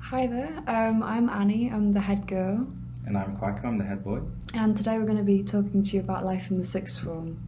Hi there, I'm Annie, I'm the head girl, And I'm Quacker, I'm the head boy. and today we're going to be talking to you about life in the sixth form.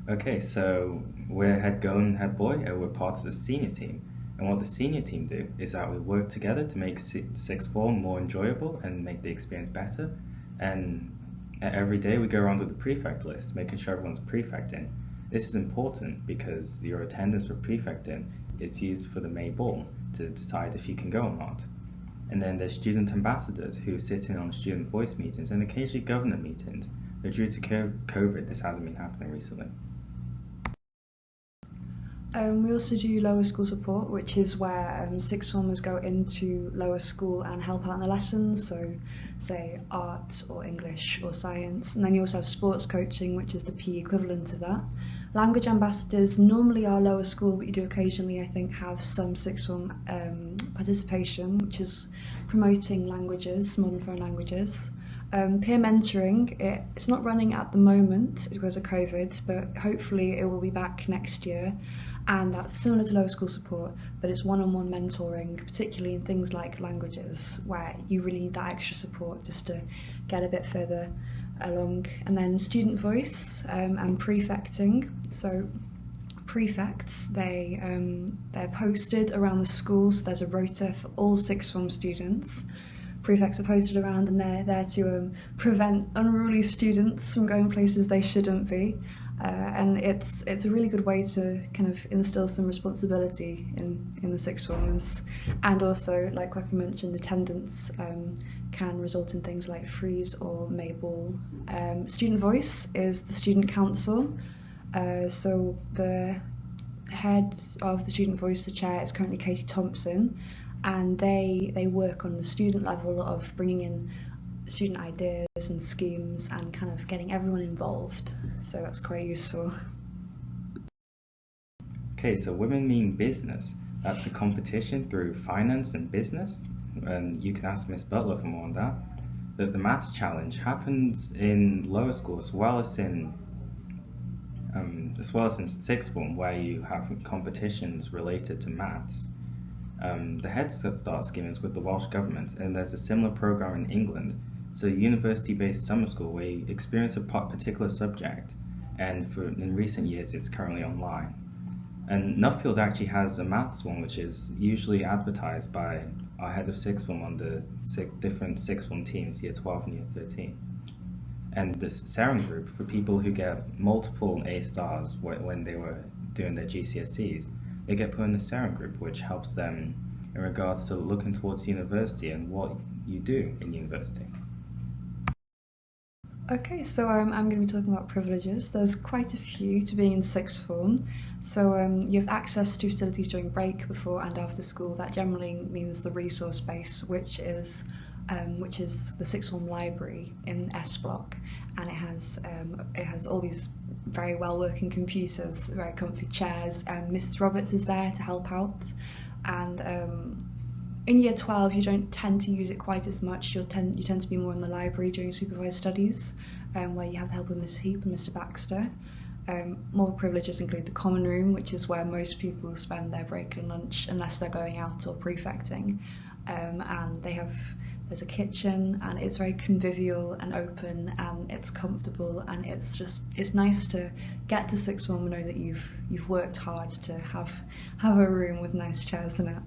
Okay, so we're head girl and head boy, and we're part of the senior team. And what the senior team do is that we work together to make sixth form more enjoyable and make the experience better. And every day we go around with the prefect list, making sure everyone's prefecting. This is important because your attendance for prefecting is used for the May ball to decide if you can go or not. And then there's student ambassadors who sit in on student voice meetings and occasionally governor meetings. But due to COVID, this hasn't been happening recently. We also do lower school support, which is where sixth formers go into lower school and help out in the lessons, so say art or English or science. And then you also have sports coaching, which is the PE equivalent of that. Language ambassadors normally are lower school, but you do occasionally, I think, have some sixth form participation, which is promoting languages, modern foreign languages. Peer mentoring, it's not running at the moment because of COVID, but hopefully it will be back next year. And that's similar to lower school support, but it's one-on-one mentoring, particularly in things like languages, where you really need that extra support just to get a bit further along. And then student voice and prefecting. So prefects, they're posted around the school, so there's a rota for all sixth form students. Prefects are posted around and they're there to prevent unruly students from going places they shouldn't be. And it's a really good way to kind of instill some responsibility in the sixth formers. And also, like Quacker mentioned, attendance can result in things like freeze or May ball. Student voice is the student council. So the head of the student voice, the chair, is currently Katie Thompson, and they work on the student level of bringing in student ideas and schemes and kind of getting everyone involved, so that's quite useful. Okay, so Women Mean Business. That's a competition through finance and business, and you can ask Miss Butler for more on that. The maths challenge happens in lower school as well as in sixth form, where you have competitions related to maths. The Head Start scheme is with the Welsh Government, and there's a similar program in England. So university-based summer school where you experience a particular subject, and in recent years it's currently online. And Nuffield actually has a maths one, which is usually advertised by our head of sixth form on the different sixth form teams, year 12 and year 13. And this Seren group, for people who get multiple A stars when they were doing their GCSEs, they get put in the Seren group, which helps them in regards to looking towards university and what you do in university. Okay, so I'm going to be talking about privileges. There's quite a few to being in sixth form. So you have access to facilities during break, before and after school. That generally means the resource base, which is the sixth form library in S block, and it has all these very well working computers, very comfy chairs. Mrs. Roberts is there to help out, and in year 12 you don't tend to use it quite as much. You tend to be more in the library during supervised studies, where you have the help of Miss Heap and Mr. Baxter. More privileges include the common room, which is where most people spend their break and lunch unless they're going out or prefecting, and there's a kitchen, and it's very convivial and open, and it's comfortable, and it's nice to get to sixth form and know that you've worked hard to have a room with nice chairs in it.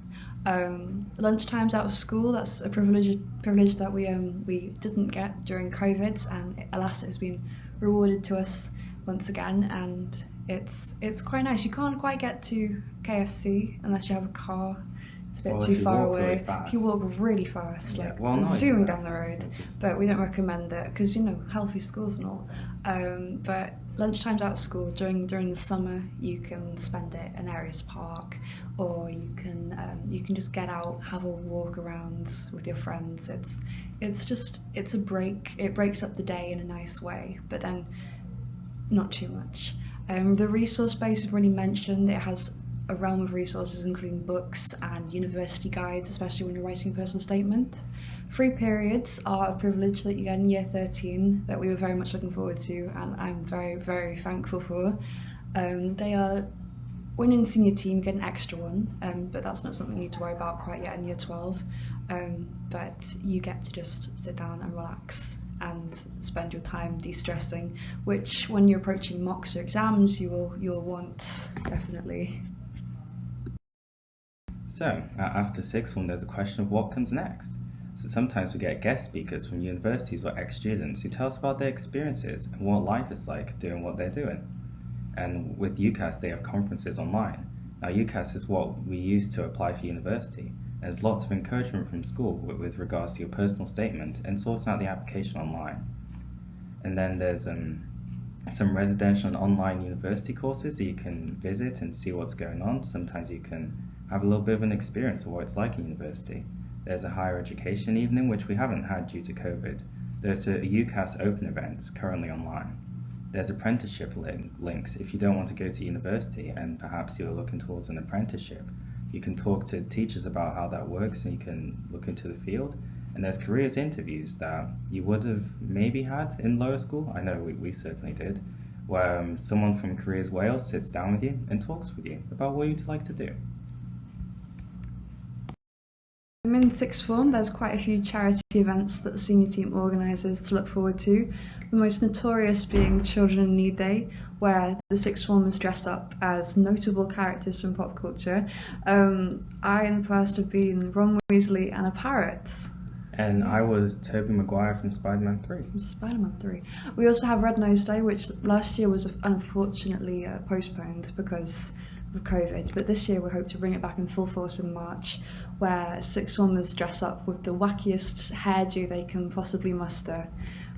Lunchtimes out of school, that's a privilege that we didn't get during COVID, and alas, it's been rewarded to us once again, and it's quite nice. You can't quite get to KFC unless you have a car. It's a bit too far away. If you walk really fast, like zooming down the road, but we don't recommend it because healthy schools and all. But lunchtimes out of school during the summer, you can spend it in Arius Park, or you can just get out, have a walk around with your friends. It's a break. It breaks up the day in a nice way, but then not too much. The resource base is already mentioned. It has a realm of resources including books and university guides, especially when you're writing a personal statement. Free periods are a privilege that you get in year 13 that we were very much looking forward to, and I'm very, very thankful for. They are when in senior team, you get an extra one, but that's not something you need to worry about quite yet in year 12. But you get to just sit down and relax and spend your time de-stressing, which when you're approaching mocks or exams, you'll want, definitely. So, after sixth form, there's a question of what comes next. So sometimes we get guest speakers from universities or ex-students who tell us about their experiences and what life is like doing what they're doing. And with UCAS, they have conferences online. Now, UCAS is what we use to apply for university. There's lots of encouragement from school with regards to your personal statement and sorting out the application online. And then there's some residential and online university courses that you can visit and see what's going on. Sometimes you can have a little bit of an experience of what it's like in university. There's a higher education evening, which we haven't had due to COVID. There's a UCAS open event currently online. There's apprenticeship links. If you don't want to go to university and perhaps you're looking towards an apprenticeship, you can talk to teachers about how that works and you can look into the field. And there's careers interviews that you would have maybe had in lower school. I know we certainly did, where someone from Careers Wales sits down with you and talks with you about what you'd like to do. In sixth form, there's quite a few charity events that the senior team organises to look forward to. The most notorious being Children in Need Day, where the sixth formers dress up as notable characters from pop culture. I in the past have been Ron Weasley and a parrot. And I was Tobey Maguire from Spider-Man 3. From Spider-Man 3. We also have Red Nose Day, which last year was unfortunately postponed because of COVID, but this year we hope to bring it back in full force in March, where sixth formers dress up with the wackiest hairdo they can possibly muster,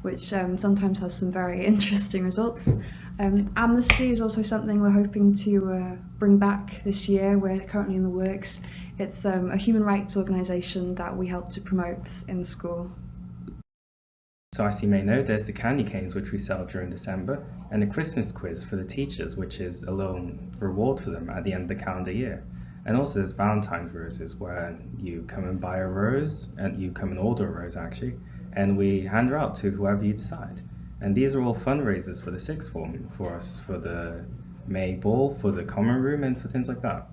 which sometimes has some very interesting results. Amnesty is also something we're hoping to bring back this year. We're currently in the works. It's a human rights organisation that we help to promote in school. So as you may know, there's the candy canes which we sell during December, and a Christmas quiz for the teachers, which is a little reward for them at the end of the calendar year. And also there's Valentine's roses, where you come and buy a rose, and you come and order a rose actually, and we hand her out to whoever you decide. And these are all fundraisers for the sixth form, for us, for the May ball, for the common room, and for things like that.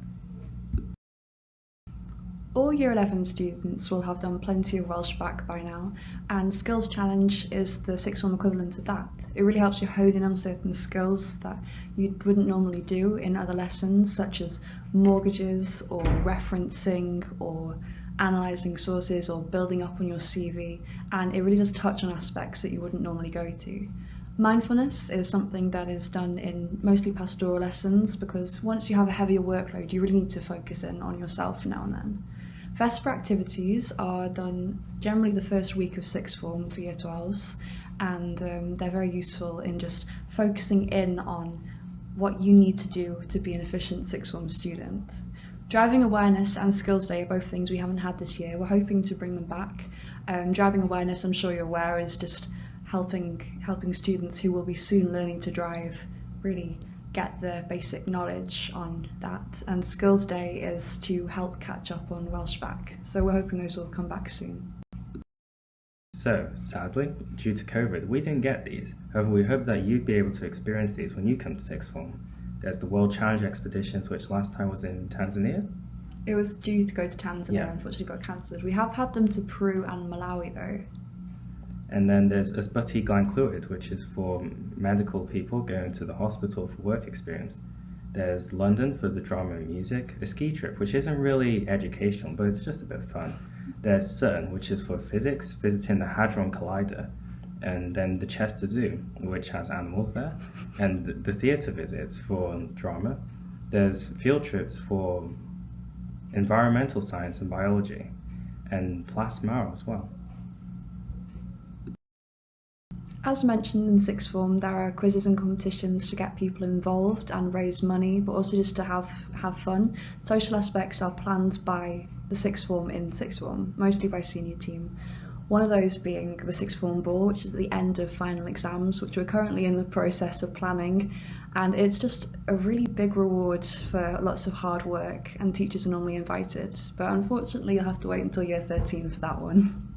All Year 11 students will have done plenty of Welsh back by now, and Skills Challenge is the sixth form equivalent of that. It really helps you hone in on certain skills that you wouldn't normally do in other lessons, such as mortgages or referencing or analysing sources or building up on your CV, and it really does touch on aspects that you wouldn't normally go to. Mindfulness is something that is done in mostly pastoral lessons, because once you have a heavier workload, you really need to focus in on yourself now and then. Vesper activities are done generally the first week of sixth form for year 12s, and they're very useful in just focusing in on what you need to do to be an efficient sixth form student. Driving awareness and skills day are both things we haven't had this year. We're hoping to bring them back. Driving awareness, I'm sure you're aware, is just helping students who will be soon learning to drive really get the basic knowledge on that, and Skills Day is to help catch up on Welsh back, so we're hoping those will come back soon. So, sadly, due to COVID, we didn't get these. However, we hope that you'd be able to experience these when you come to sixth form. There's the World Challenge Expeditions, which last time was in Tanzania. It was due to go to Tanzania, yeah. Unfortunately got cancelled. We have had them to Peru and Malawi though. And then there's Ysbyty Glenclwyd, which is for medical people going to the hospital for work experience. There's London for the drama and music, a ski trip, which isn't really educational, but it's just a bit of fun. There's CERN, which is for physics, visiting the Hadron Collider. And then the Chester Zoo, which has animals there. And the theatre visits for drama. There's field trips for environmental science and biology. And Plasmara as well. As mentioned in sixth form, there are quizzes and competitions to get people involved and raise money, but also just to have fun. Social aspects are planned by the sixth form in sixth form, mostly by senior team. One of those being the sixth form ball, which is at the end of final exams, which we're currently in the process of planning. And it's just a really big reward for lots of hard work, and teachers are normally invited. But unfortunately, you'll have to wait until year 13 for that one.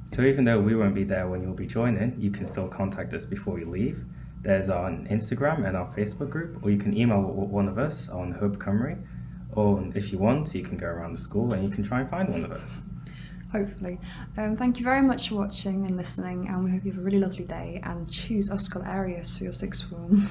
So even though we won't be there when you'll be joining, you can still contact us before you leave. There's our Instagram and our Facebook group, or you can email one of us on Hub Cymru, or if you want, you can go around the school and you can try and find one of us. Hopefully. Thank you very much for watching and listening, and we hope you have a really lovely day and choose Ysgol Arius for your sixth form.